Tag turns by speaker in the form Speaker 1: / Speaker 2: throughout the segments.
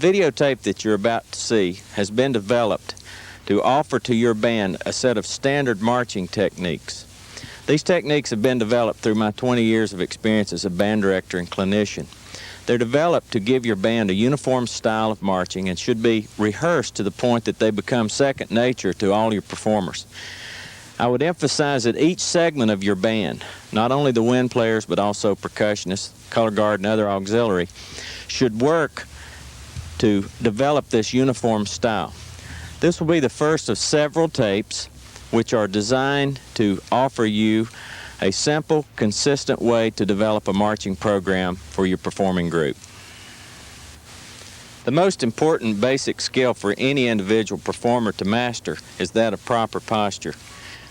Speaker 1: videotape that you're about to see has been developed to offer to your band a set of standard marching techniques. These techniques have been developed through my 20 years of experience as a band director and clinician. They're developed to give your band a uniform style of marching and should be rehearsed to the point that they become second nature to all your performers. I would emphasize that each segment of your band, not only the wind players but also percussionists, color guard, and other auxiliary, should work to develop this uniform style. This will be the first of several tapes which are designed to offer you a simple, consistent way to develop a marching program for your performing group. The most important basic skill for any individual performer to master is that of proper posture.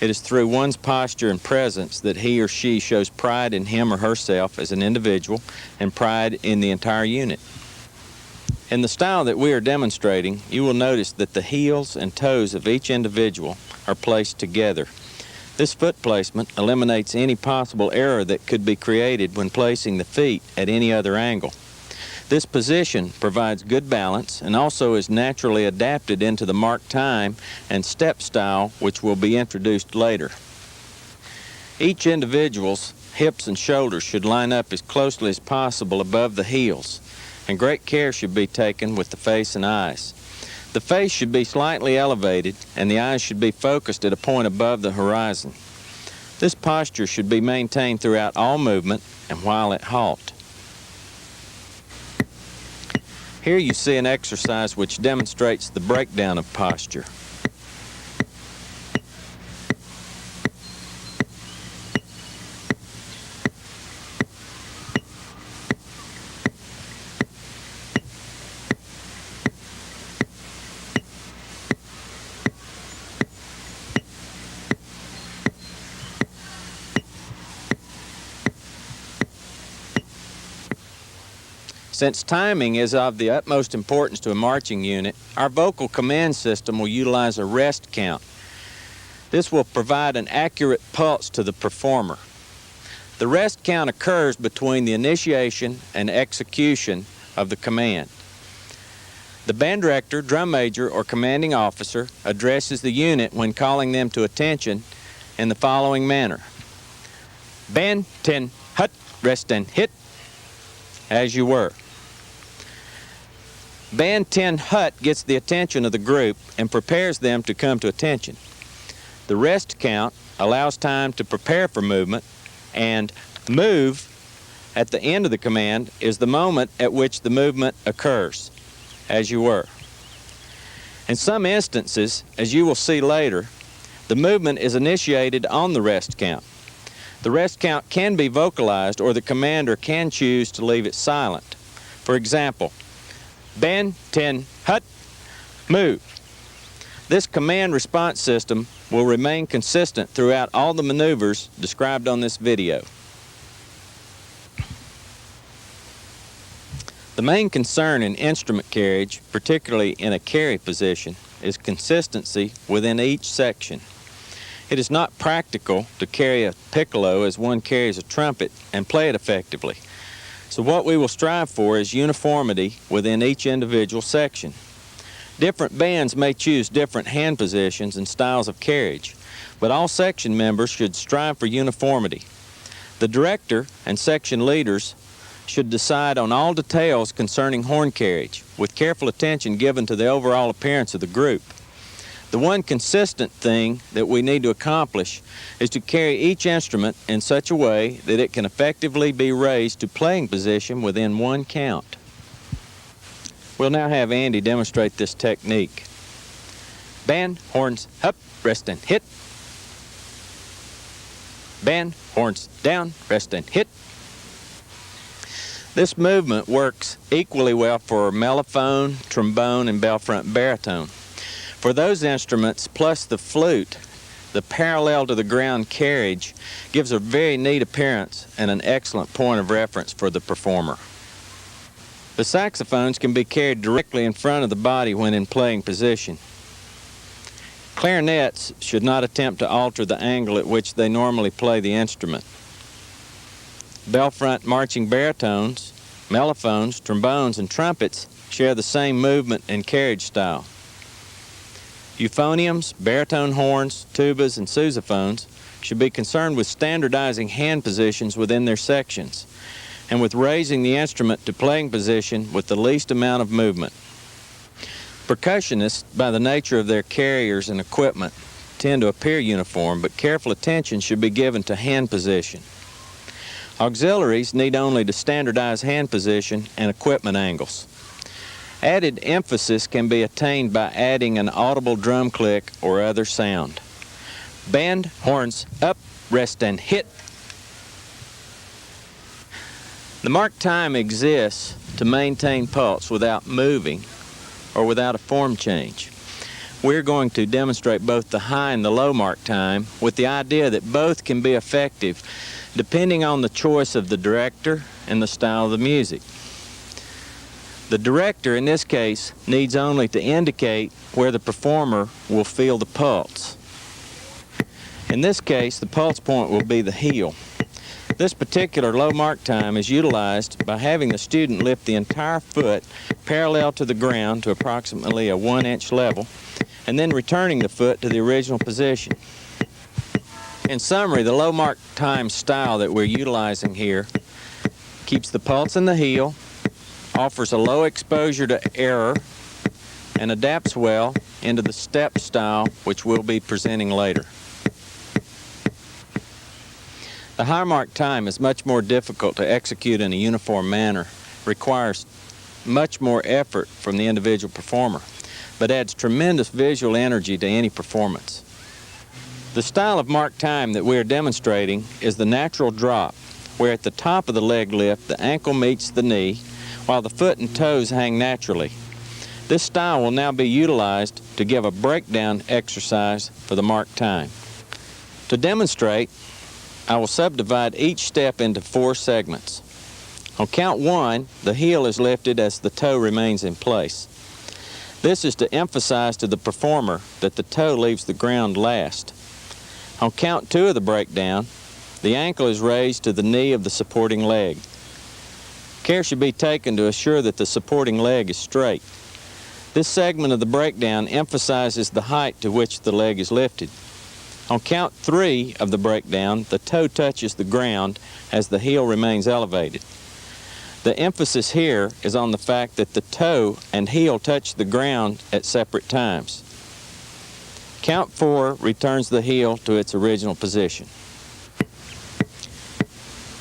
Speaker 1: It is through one's posture and presence that he or she shows pride in him or herself as an individual and pride in the entire unit. In the style that we are demonstrating, you will notice that the heels and toes of each individual are placed together. This foot placement eliminates any possible error that could be created when placing the feet at any other angle. This position provides good balance and also is naturally adapted into the mark time and step style which will be introduced later. Each individual's hips and shoulders should line up as closely as possible above the heels, and great care should be taken with the face and eyes. The face should be slightly elevated and the eyes should be focused at a point above the horizon. This posture should be maintained throughout all movement and while at halt. Here you see an exercise which demonstrates the breakdown of posture. Since timing is of the utmost importance to a marching unit, our vocal command system will utilize a rest count. This will provide an accurate pulse to the performer. The rest count occurs between the initiation and execution of the command. The band director, drum major, or commanding officer addresses the unit when calling them to attention in the following manner. Band 10, hut, rest and hit, as you were. Band 10 hut gets the attention of the group and prepares them to come to attention. The rest count allows time to prepare for movement, and move at the end of the command is the moment at which the movement occurs, as you were. In some instances, as you will see later, the movement is initiated on the rest count. The rest count can be vocalized, or the commander can choose to leave it silent. For example, band 10 hut, move. This command response system will remain consistent throughout all the maneuvers described on this video. The main concern in instrument carriage, particularly in a carry position, is consistency within each section. It is not practical to carry a piccolo as one carries a trumpet and play it effectively. So what we will strive for is uniformity within each individual section. Different bands may choose different hand positions and styles of carriage, but all section members should strive for uniformity. The director and section leaders should decide on all details concerning horn carriage, with careful attention given to the overall appearance of the group. The one consistent thing that we need to accomplish is to carry each instrument in such a way that it can effectively be raised to playing position within one count. We'll now have Andy demonstrate this technique. Band, horns up, rest and hit. Band, horns down, rest and hit. This movement works equally well for mellophone, trombone, and bell front baritone. For those instruments, plus the flute, the parallel to the ground carriage gives a very neat appearance and an excellent point of reference for the performer. The saxophones can be carried directly in front of the body when in playing position. Clarinets should not attempt to alter the angle at which they normally play the instrument. Bell front marching baritones, mellophones, trombones, and trumpets share the same movement and carriage style. Euphoniums, baritone horns, tubas, and sousaphones should be concerned with standardizing hand positions within their sections and with raising the instrument to playing position with the least amount of movement. Percussionists, by the nature of their carriers and equipment, tend to appear uniform, but careful attention should be given to hand position. Auxiliaries need only to standardize hand position and equipment angles. Added emphasis can be attained by adding an audible drum click or other sound. Band, horns up, rest and hit. The mark time exists to maintain pulse without moving or without a form change. We're going to demonstrate both the high and the low mark time with the idea that both can be effective depending on the choice of the director and the style of the music. The director, in this case, needs only to indicate where the performer will feel the pulse. In this case, the pulse point will be the heel. This particular low mark time is utilized by having the student lift the entire foot parallel to the ground to approximately a 1-inch level, and then returning the foot to the original position. In summary, the low mark time style that we're utilizing here keeps the pulse in the heel, offers a low exposure to error, and adapts well into the step style which we'll be presenting later. The high mark time is much more difficult to execute in a uniform manner, requires much more effort from the individual performer, but adds tremendous visual energy to any performance. The style of mark time that we are demonstrating is the natural drop, where at the top of the leg lift the ankle meets the knee while the foot and toes hang naturally. This style will now be utilized to give a breakdown exercise for the mark time. To demonstrate, I will subdivide each step into 4 segments. On count 1, the heel is lifted as the toe remains in place. This is to emphasize to the performer that the toe leaves the ground last. On count 2 of the breakdown, the ankle is raised to the knee of the supporting leg. Care should be taken to assure that the supporting leg is straight. This segment of the breakdown emphasizes the height to which the leg is lifted. On count 3 of the breakdown, the toe touches the ground as the heel remains elevated. The emphasis here is on the fact that the toe and heel touch the ground at separate times. Count 4 returns the heel to its original position.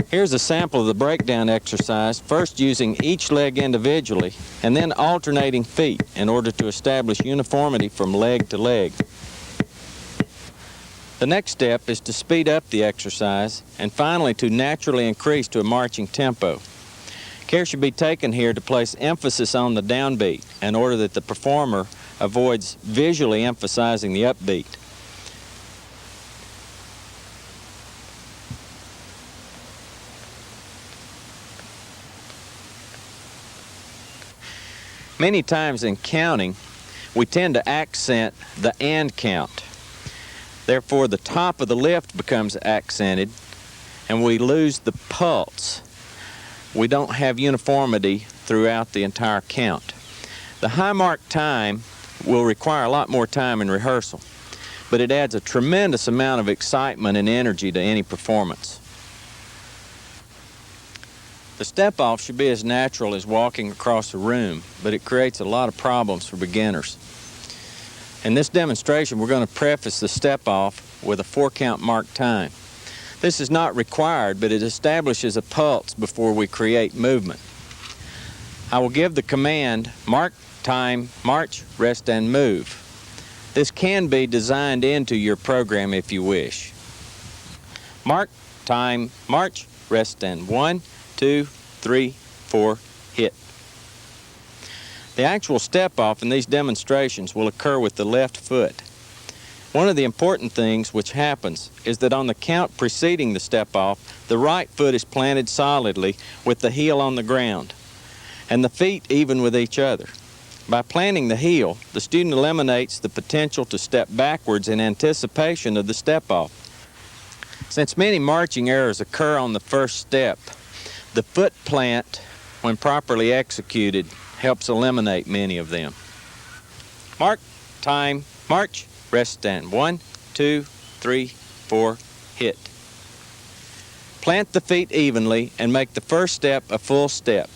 Speaker 1: Here's a sample of the breakdown exercise, first using each leg individually and then alternating feet in order to establish uniformity from leg to leg. The next step is to speed up the exercise and finally to naturally increase to a marching tempo. Care should be taken here to place emphasis on the downbeat in order that the performer avoids visually emphasizing the upbeat. Many times in counting, we tend to accent the and count. Therefore, the top of the lift becomes accented and we lose the pulse. We don't have uniformity throughout the entire count. The high mark time will require a lot more time in rehearsal, but it adds a tremendous amount of excitement and energy to any performance. The step-off should be as natural as walking across a room, but it creates a lot of problems for beginners. In this demonstration, we're going to preface the step-off with a 4-count mark time. This is not required, but it establishes a pulse before we create movement. I will give the command, mark, time, march, rest, and move. This can be designed into your program if you wish. Mark, time, march, rest, and 1, 2, 3, 4, hit. The actual step-off in these demonstrations will occur with the left foot. One of the important things which happens is that on the count preceding the step-off, the right foot is planted solidly with the heel on the ground, and the feet even with each other. By planting the heel, the student eliminates the potential to step backwards in anticipation of the step-off. Since many marching errors occur on the first step, the foot plant, when properly executed, helps eliminate many of them. Mark, time, march, rest, stand. 1, 2, 3, 4, hit. Plant the feet evenly and make the first step a full step.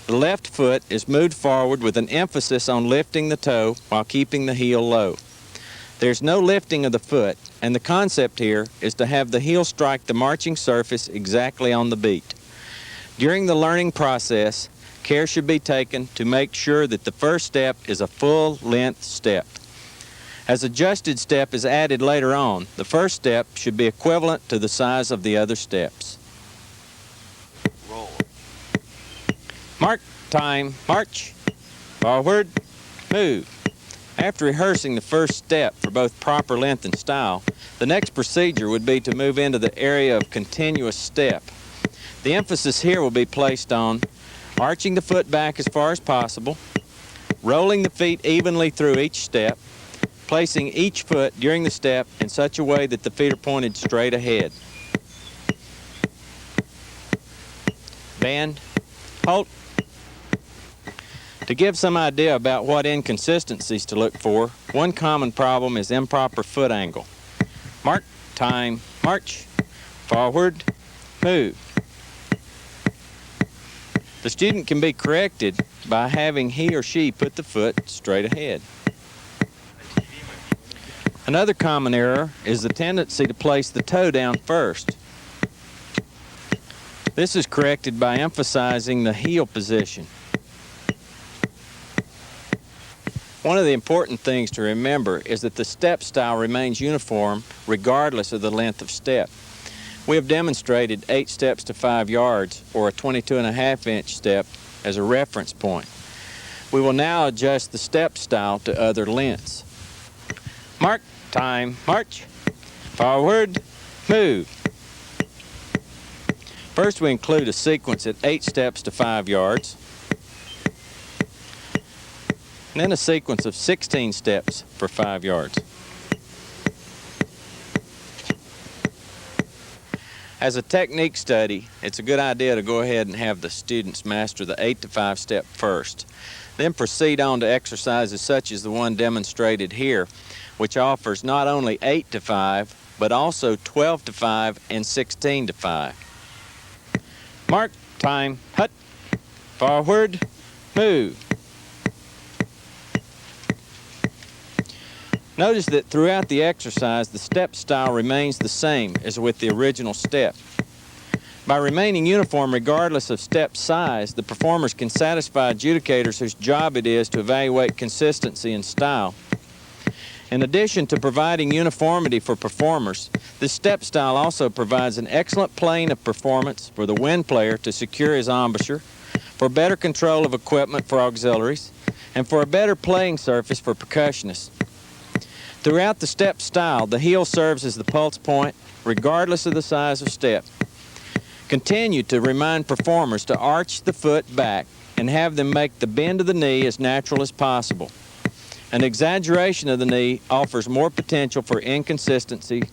Speaker 1: The left foot is moved forward with an emphasis on lifting the toe while keeping the heel low. There's no lifting of the foot, and the concept here is to have the heel strike the marching surface exactly on the beat. During the learning process, care should be taken to make sure that the first step is a full-length step. As adjusted step is added later on, the first step should be equivalent to the size of the other steps.
Speaker 2: Roll.
Speaker 1: Mark, time, march, forward, move. After rehearsing the first step for both proper length and style, the next procedure would be to move into the area of continuous step. The emphasis here will be placed on arching the foot back as far as possible, rolling the feet evenly through each step, placing each foot during the step in such a way that the feet are pointed straight ahead. Bend, halt. To give some idea about what inconsistencies to look for, one common problem is improper foot angle. Mark, time, march, forward, move. The student can be corrected by having he or she put the foot straight ahead. Another common error is the tendency to place the toe down first. This is corrected by emphasizing the heel position. One of the important things to remember is that the step style remains uniform regardless of the length of step. We have demonstrated 8 steps to 5 yards, or a 22.5-inch step, as a reference point. We will now adjust the step style to other lengths. Mark, time, march, forward, move. First we include a sequence at 8 steps to 5 yards, and then a sequence of 16 steps for 5 yards. As a technique study, it's a good idea to go ahead and have the students master the 8 to 5 step first. Then proceed on to exercises such as the one demonstrated here, which offers not only 8 to 5, but also 12 to 5 and 16 to 5. Mark, time, hut, forward, move. Notice that throughout the exercise, the step style remains the same as with the original step. By remaining uniform regardless of step size, the performers can satisfy adjudicators whose job it is to evaluate consistency and style. In addition to providing uniformity for performers, this step style also provides an excellent plane of performance for the wind player to secure his embouchure, for better control of equipment for auxiliaries, and for a better playing surface for percussionists. Throughout the step style, the heel serves as the pulse point, regardless of the size of step. Continue to remind performers to arch the foot back and have them make the bend of the knee as natural as possible. An exaggeration of the knee offers more potential for inconsistency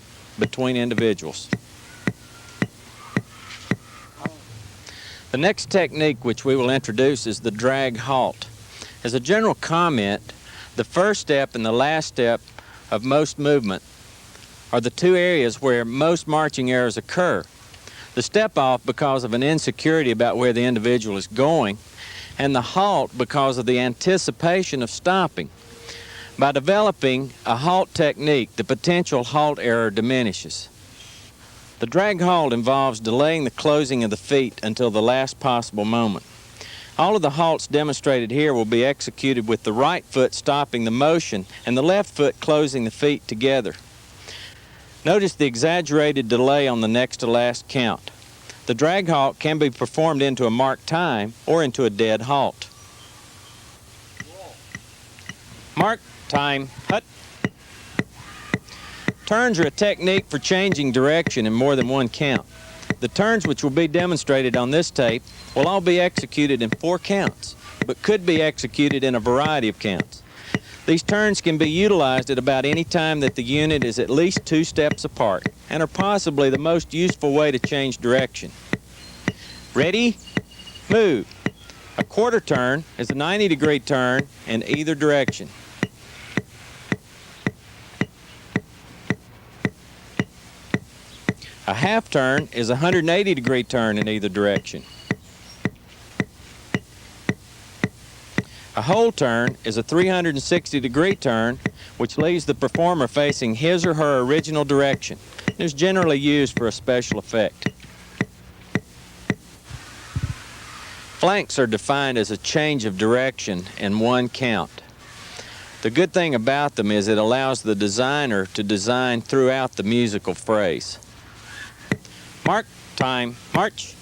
Speaker 1: between individuals. The next technique which we will introduce is the drag halt. As a general comment, the first step and the last step of most movement are the two areas where most marching errors occur. The step off because of an insecurity about where the individual is going, and the halt because of the anticipation of stopping. By developing a halt technique, the potential halt error diminishes. The drag halt involves delaying the closing of the feet until the last possible moment. All of the halts demonstrated here will be executed with the right foot stopping the motion and the left foot closing the feet together. Notice the exaggerated delay on the next to last count. The drag halt can be performed into a marked time or into a dead halt. Mark, time, hut. Turns are a technique for changing direction in more than one count. The turns which will be demonstrated on this tape will all be executed in 4 counts, but could be executed in a variety of counts. These turns can be utilized at about any time that the unit is at least 2 steps apart and are possibly the most useful way to change direction. Ready? Move. A quarter turn is a 90-degree turn in either direction. A half turn is a 180-degree turn in either direction. A whole turn is a 360-degree turn, which leaves the performer facing his or her original direction. It is generally used for a special effect. Flanks are defined as a change of direction in one count. The good thing about them is it allows the designer to design throughout the musical phrase. Mark, time, march.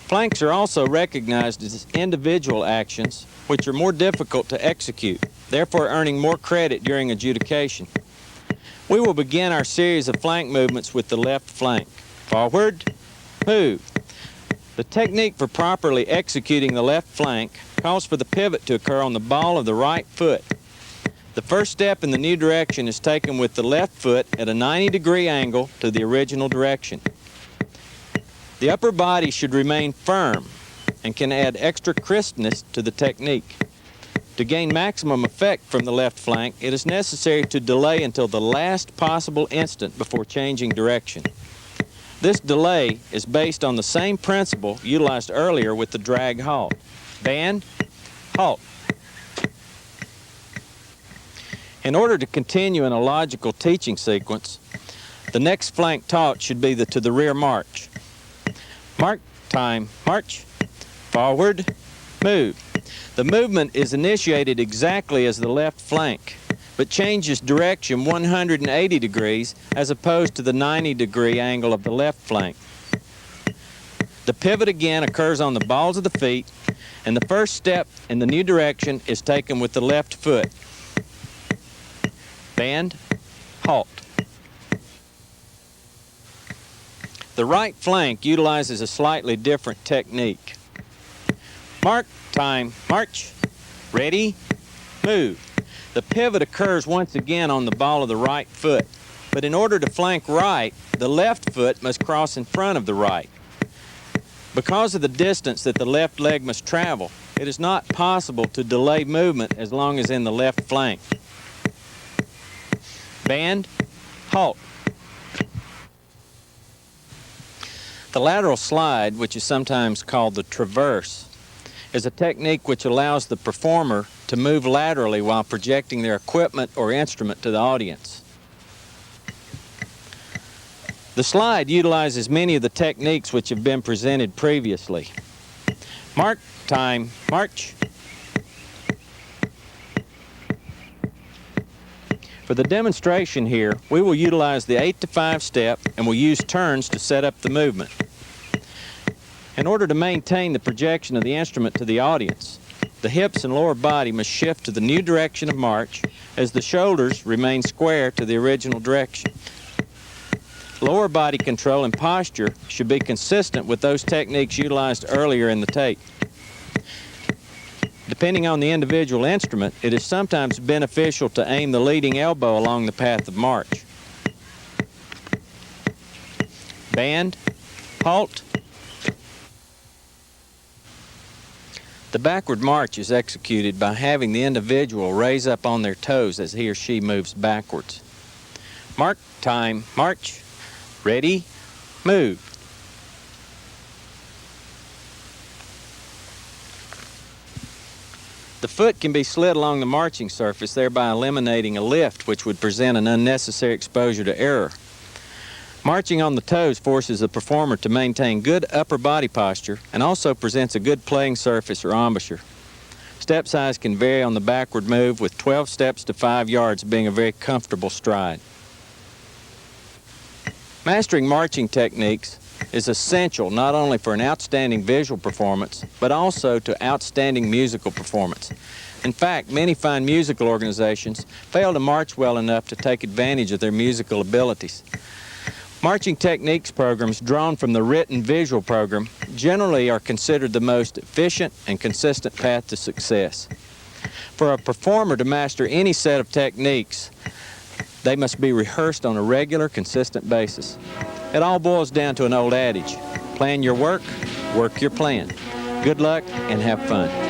Speaker 1: Flanks are also recognized as individual actions, which are more difficult to execute, therefore earning more credit during adjudication. We will begin our series of flank movements with the left flank. Forward, move. The technique for properly executing the left flank calls for the pivot to occur on the ball of the right foot. The first step in the new direction is taken with the left foot at a 90-degree angle to the original direction. The upper body should remain firm and can add extra crispness to the technique. To gain maximum effect from the left flank, it is necessary to delay until the last possible instant before changing direction. This delay is based on the same principle utilized earlier with the drag halt. Band, halt. In order to continue in a logical teaching sequence, the next flank taught should be the to the rear march. Mark, time, march. Forward, move. The movement is initiated exactly as the left flank, but changes direction 180 degrees as opposed to the 90-degree angle of the left flank. The pivot again occurs on the balls of the feet, and the first step in the new direction is taken with the left foot. Band, halt. The right flank utilizes a slightly different technique. Mark, time, march. Ready, move. The pivot occurs once again on the ball of the right foot, but in order to flank right, the left foot must cross in front of the right. Because of the distance that the left leg must travel, it is not possible to delay movement as long as in the left flank. Band, halt. The lateral slide, which is sometimes called the traverse, is a technique which allows the performer to move laterally while projecting their equipment or instrument to the audience. The slide utilizes many of the techniques which have been presented previously. Mark, time, march. For the demonstration here, we will utilize the 8-to-5 step and will use turns to set up the movement. In order to maintain the projection of the instrument to the audience, the hips and lower body must shift to the new direction of march as the shoulders remain square to the original direction. Lower body control and posture should be consistent with those techniques utilized earlier in the tape. Depending on the individual instrument, it is sometimes beneficial to aim the leading elbow along the path of march. Band, halt. The backward march is executed by having the individual raise up on their toes as he or she moves backwards. Mark, time, march. Ready, move. The foot can be slid along the marching surface, thereby eliminating a lift which would present an unnecessary exposure to error. Marching on the toes forces the performer to maintain good upper body posture and also presents a good playing surface or embouchure. Step size can vary on the backward move, with 12 steps to 5 yards being a very comfortable stride. Mastering marching techniques is essential not only for an outstanding visual performance, but also to outstanding musical performance. In fact, many fine musical organizations fail to march well enough to take advantage of their musical abilities. Marching techniques programs drawn from the written visual program generally are considered the most efficient and consistent path to success. For a performer to master any set of techniques, they must be rehearsed on a regular, consistent basis. It all boils down to an old adage: plan your work, work your plan. Good luck and have fun.